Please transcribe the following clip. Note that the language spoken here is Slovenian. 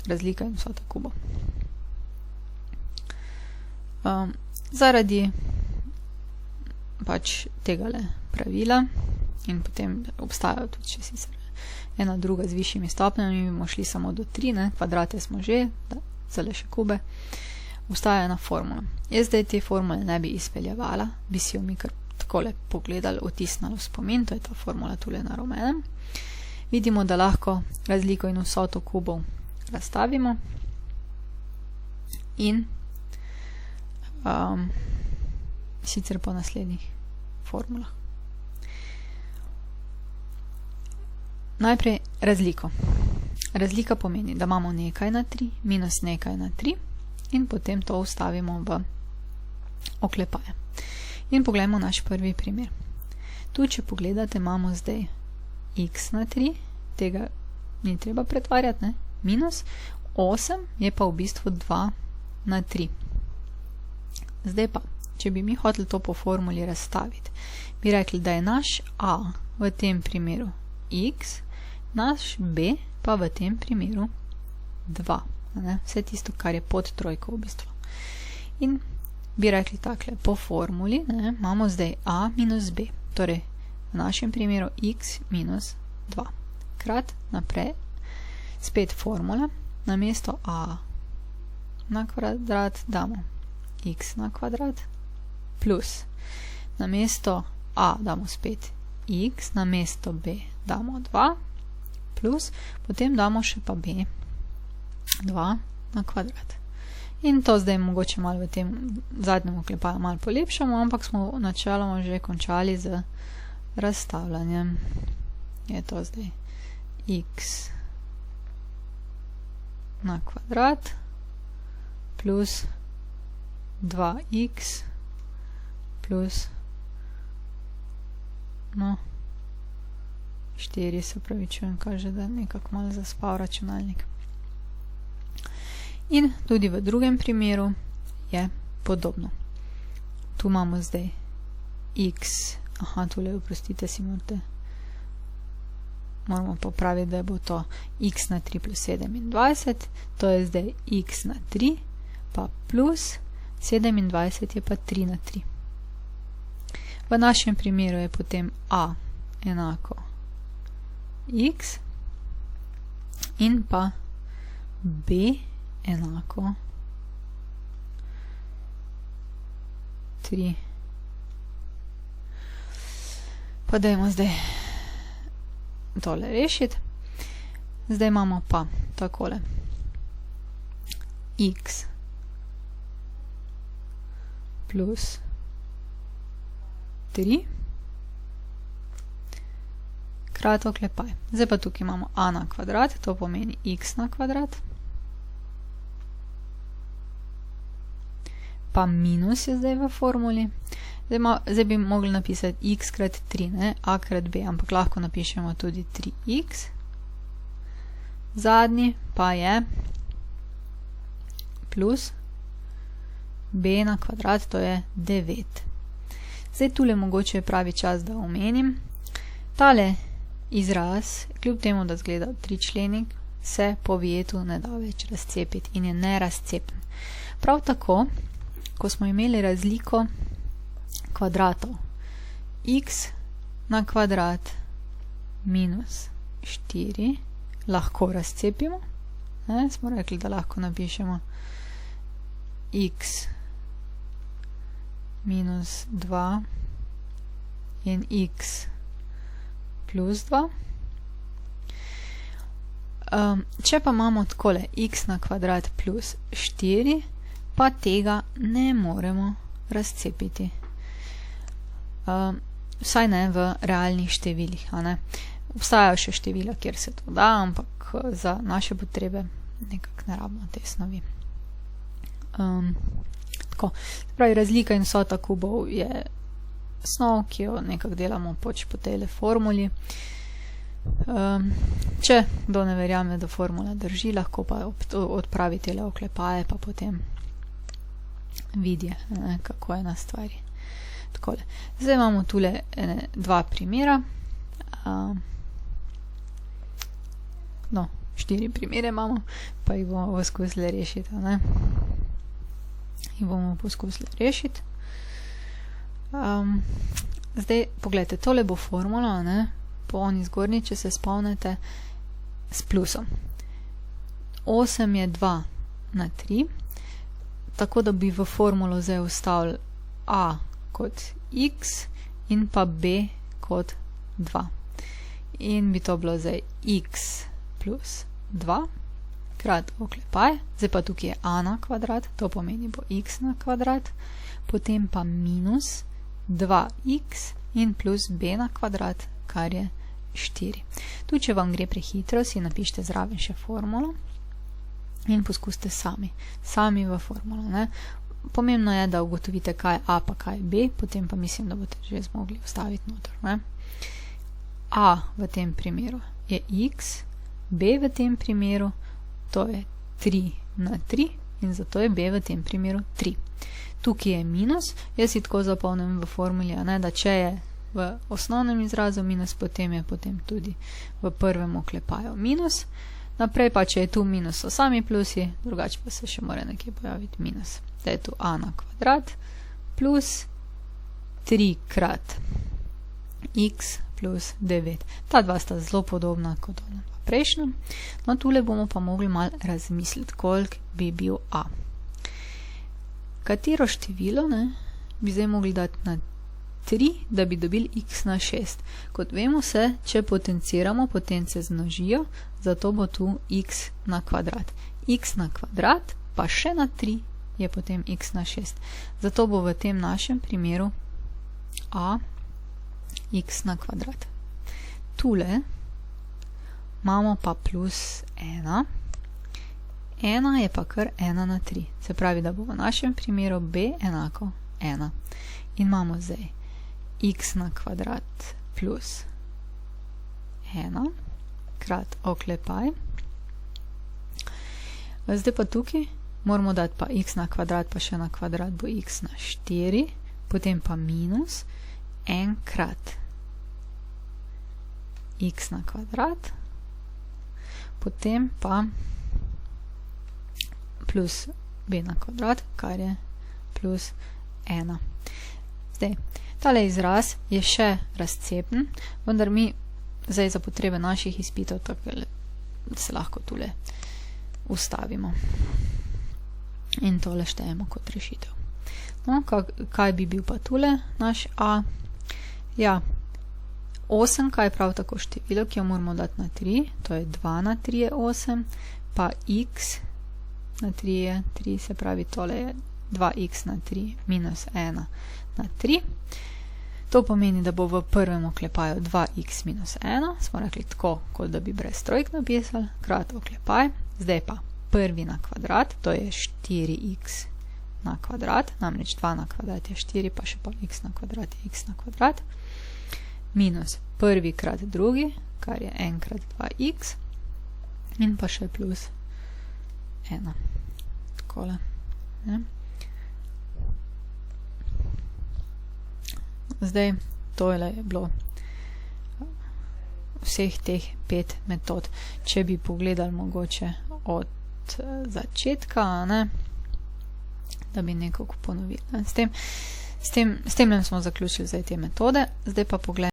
razlika in vsota kubov. Zaradi pač tegale pravila in potem obstajajo tudi še sicer ena druga z višjimi stopnjami, bomo šli samo do 3, ne, kvadrate smo že, zdaj še kube, obstaja ena formula. Jaz zdaj te formule ne bi izpeljevala, bi si jo mi kar takole pogledali, otisnali v spomin, to je ta formula tule na rumenem. Vidimo, da lahko razliko in vsoto kubov razstavimo in sicer po naslednjih formulah. Najprej razliko. Razlika pomeni, da imamo nekaj na 3 minus nekaj na 3 in potem to vstavimo v oklepaje. In poglejmo naš prvi primer. Tu, če pogledate, imamo zdaj x na 3, tega ni treba pretvarjati, ne? Minus 8 je pa v bistvu 2 na 3. Zdaj pa, če bi mi hoteli to po formuli razstaviti, bi rekli, da je naš a v tem primeru x, naš b pa v tem primeru 2. Ne? Vse tisto, kar je pod trojko v bistvu. In bi rekli takle, po formuli imamo zdaj a minus b, torej v našem primeru x minus 2. Krat naprej, spet formula, namesto a na kvadrat damo x na kvadrat plus namesto a damo spet x, namesto b damo 2 plus, potem damo še pa b 2 na kvadrat. In to zdaj mogoče malo v tem zadnjem oklepaju malo polepšamo, ampak smo načeloma že končali z razstavljanjem. Je to zdaj x na kvadrat plus 2x plus 4, se pravi čujem, kaže, da nekako malo zaspal računalnik. In tudi v drugem primeru je podobno. Tu imamo zdaj x, tule, oprostite, si moramo popraviti, da bo to x na 3 plus 27, to je zdaj x na 3, pa plus 27 je pa 3 na 3. V našem primeru je potem a enako x in pa b enako 3. Pa dajmo zdaj tole rešiti. Zdaj imamo pa takole x plus 3 krat oklepaj. Zdaj pa tukaj imamo a na kvadrat, to pomeni x na kvadrat, pa minus je zdaj v formuli. Zdaj bi mogli napisati x krat 3, ne? A krat b, ampak lahko napišemo tudi 3x. Zadnji pa je plus b na kvadrat, to je 9. Zdaj tule mogoče je pravi čas, da omenim. Tale izraz, kljub temu, da zgleda tričlenik, se po vijetu ne da več razcepiti in je nerazcepen. Prav tako, ko smo imeli razliko kvadratov, x na kvadrat minus 4 lahko razcepimo. Smo rekli, da lahko napišemo x minus 2 in x plus 2. Če pa imamo takole x na kvadrat plus 4, pa tega ne moremo razcepiti. Vsaj ne v realnih številih. Obstajajo še števila, kjer se to da, ampak za naše potrebe nekako ne rabimo te snovi. Tako, pravi, razlika in vsota kubov je snov, ki jo nekako delamo po tejle formuli. Če kdo ne verjame, da formula drži, lahko pa odpravi tele oklepaje, pa potem vidi, kako je na stvari. Takole. Zdaj imamo tule dva primera. no, 4 primere imamo, pa jih bomo poskusili rešiti, ne? Jih bomo poskusili rešiti. Zdaj, pogledajte, tole bo formula, ne? Po oni zgornji, če se spomnite, s plusom. 8 je 2 na 3, tako da bi v formulo zdaj vstavili a kot x in pa b kot 2. In bi to bilo zdaj x plus 2 krat oklepaj, zdaj pa tukaj je a na kvadrat, to pomeni bo x na kvadrat, potem pa minus 2x in plus b na kvadrat, kar je 4. Tu, če vam gre prehitro, si napišite zraven še formulo in poskusite sami v formulo, ne? Pomembno je, da ugotovite, kaj je a pa kaj je b, potem pa mislim, da boste že zmogli vstaviti noter, ne? A v tem primeru je x, b v tem primeru, to je 3 na 3 in zato je b v tem primeru 3. Tukaj je minus, jaz si tako zapomnim v formuli, ne, da če je v osnovnem izrazu minus, potem je potem tudi v prvem oklepaju minus. Naprej pa, če je tu minus, so sami plusi, drugače pa se še mora nekje pojaviti minus. Da je tu a na kvadrat plus 3 krat x plus 9. Ta dva sta zelo podobna kot ona prejšnja. No, tule bomo pa mogli malo razmisliti, koliko bi bil a. Katero število, ne, bi zdaj mogli dati na 3, da bi dobili x na 6. Kot vemo se, če potenciramo, potence zmnožijo, zato bo tu x na kvadrat. X na kvadrat pa še na 3 je potem x na 6. Zato bo v tem našem primeru a x na kvadrat. Tule imamo pa plus 1. 1 je pa kar 1 na 3. Se pravi, da bo v našem primeru b enako 1. In imamo zdaj x na kvadrat plus 1 krat oklepaj. Zdaj pa tukaj moramo dati pa x na kvadrat, pa še na kvadrat bo x na 4, potem pa minus 1 krat x na kvadrat, potem pa plus b na kvadrat, kar je plus 1. Zdaj, tale izraz je še razcepen, vendar mi zdaj za potrebe naših izpitov tako se lahko tule ustavimo. In tole štejemo kot rešitev. No, kaj bi bil pa tule naš a? Ja, 8, kaj je prav tako število, ki jo moramo dati na 3, to je 2 na 3 je 8, pa x na 3 je 3, se pravi, tole je 2x na 3 minus 1 na 3. To pomeni, da bo v prvem oklepaju 2x minus 1, smo rekli tako, kot da bi brez trojk napisali, krat oklepaj, zdaj pa prvi na kvadrat, to je 4x na kvadrat, namreč 2 na kvadrat je 4, pa še pa x na kvadrat je x na kvadrat, minus prvi krat drugi, kar je 1 krat 2x, in pa še plus 1. Takole. Ne? Zdaj, tole je bilo vseh teh 5 metod. Če bi pogledali mogoče od začetka, ne, da bi nekako ponovili. S tem smo zaključili zdaj te metode. Zdaj pa pogledajmo